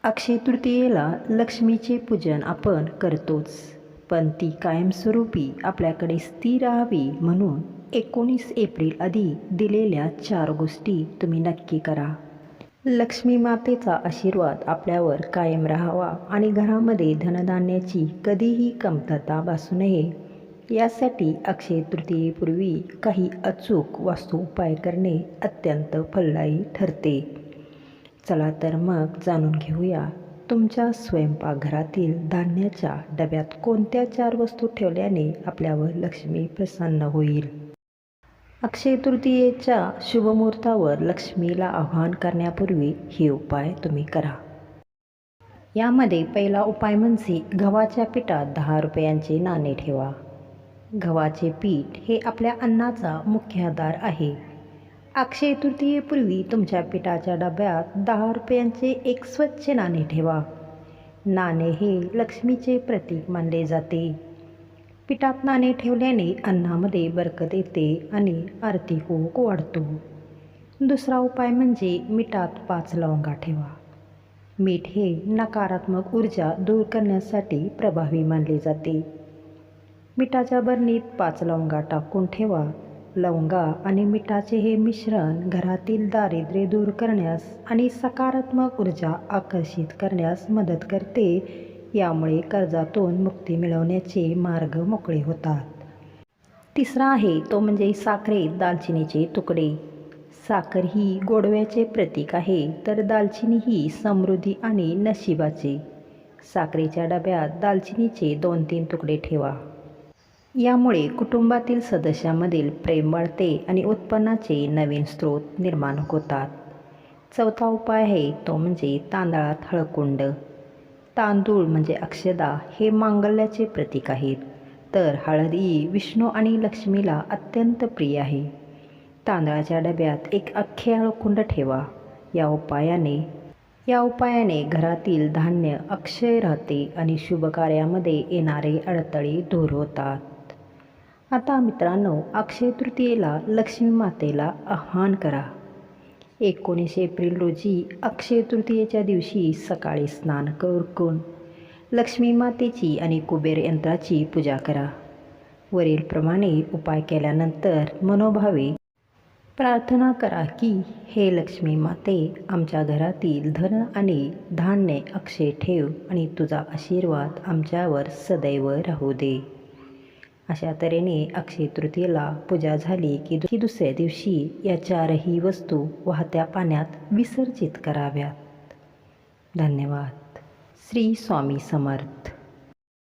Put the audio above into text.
अक्षय तृतीयेला लक्ष्मीचे पूजन आपण करतोच, पण ती कायमस्वरूपी आपल्याकडे स्थिर राहावी म्हणून 19 एप्रिल आधी दिलेल्या 4 गोष्टी तुम्ही नक्की करा. लक्ष्मी मातेचा आशीर्वाद आपल्यावर कायम राहावा आणि घरामध्ये धनधान्याची कधीही कमतरता भासू नये, यासाठी अक्षय तृतीयेपूर्वी काही अचूक वास्तू उपाय करणे अत्यंत फलदायी ठरते. चला तर मग जाणून घेऊया, तुमच्या स्वयंपाकघरातील धान्याच्या डब्यात कोणत्या 4 वस्तू ठेवल्याने आपल्यावर लक्ष्मी प्रसन्न होईल. अक्षय तृतीयेच्या शुभमुहूर्तावर लक्ष्मीला आवाहन करण्यापूर्वी हे उपाय तुम्ही करा. यामध्ये पहिला उपाय म्हणजे गव्हाच्या पिठात 10 रुपयांचे नाणे ठेवा. गव्हाचे पीठ हे आपल्या अन्नाचा मुख्य आधार आहे. अक्षय तृतीयेपूर्वी तुमच्या पिठाच्या डब्यात 10 रुपयांचे एक स्वच्छ नाणे ठेवा. नाणे हे लक्ष्मीचे प्रतीक मानले जाते. पिठात नाणे ठेवल्याने अन्नामध्ये बरकत येते आणि आर्थिक ओघ वाढतो. दुसरा उपाय म्हणजे मिठात 5 लवंगा ठेवा. मीठ हे नकारात्मक ऊर्जा दूर करण्यासाठी प्रभावी मानले जाते. मिठाच्या बरणीत 5 लवंगा टाकून ठेवा. लवंगा आणि मिठाचे हे मिश्रण घरातील दारिद्र्य दूर करण्यास आणि सकारात्मक ऊर्जा आकर्षित करण्यास मदत करते. यामुळे कर्जातून मुक्ती मिळवण्याचे मार्ग मोकळे होतात. तिसरा आहे तो म्हणजे साखरेत दालचिनीचे तुकडे. साखर ही गोडव्याचे प्रतीक आहे, तर दालचिनी ही समृद्धी आणि नशिबाचे. साखरेच्या डब्यात दालचिनीचे 2-3 तुकडे ठेवा. यामुळे कुटुंबातील सदस्यांमधील प्रेम वाढते आणि उत्पन्नाचे नवीन स्रोत निर्माण होतात. चौथा उपाय आहे तो म्हणजे तांदळात हळकुंड. तांदूळ म्हणजे अक्षदा हे मांगल्याचे प्रतीक आहेत, तर हळद ही विष्णू आणि लक्ष्मीला अत्यंत प्रिय आहे. तांदळाच्या डब्यात एक अख्खे हळकुंड ठेवा. या उपायाने घरातील धान्य अक्षय राहते आणि शुभ कार्यामध्ये येणारे अडथळे दूर होतात. आता मित्रांनो, अक्षय तृतीयेला लक्ष्मी मातेला आवाहन करा. 19 एप्रिल रोजी अक्षय तृतीयेच्या दिवशी सकाळी स्नान करून लक्ष्मी मातेची आणि कुबेर यंत्राची पूजा करा. वरीलप्रमाणे उपाय केल्यानंतर मनोभावे प्रार्थना करा की हे लक्ष्मी माते, आमच्या घरातील धन आणि धान्य अक्षय ठेव आणि तुझा आशीर्वाद आमच्यावर सदैव राहू दे. अशा तऱ्हेने अक्षय तृतीयेला पूजा झाली की दुसऱ्या दिवशी या 4ही वस्तू वाहत्या पाण्यात विसर्जित कराव्यात. धन्यवाद. श्री स्वामी समर्थ.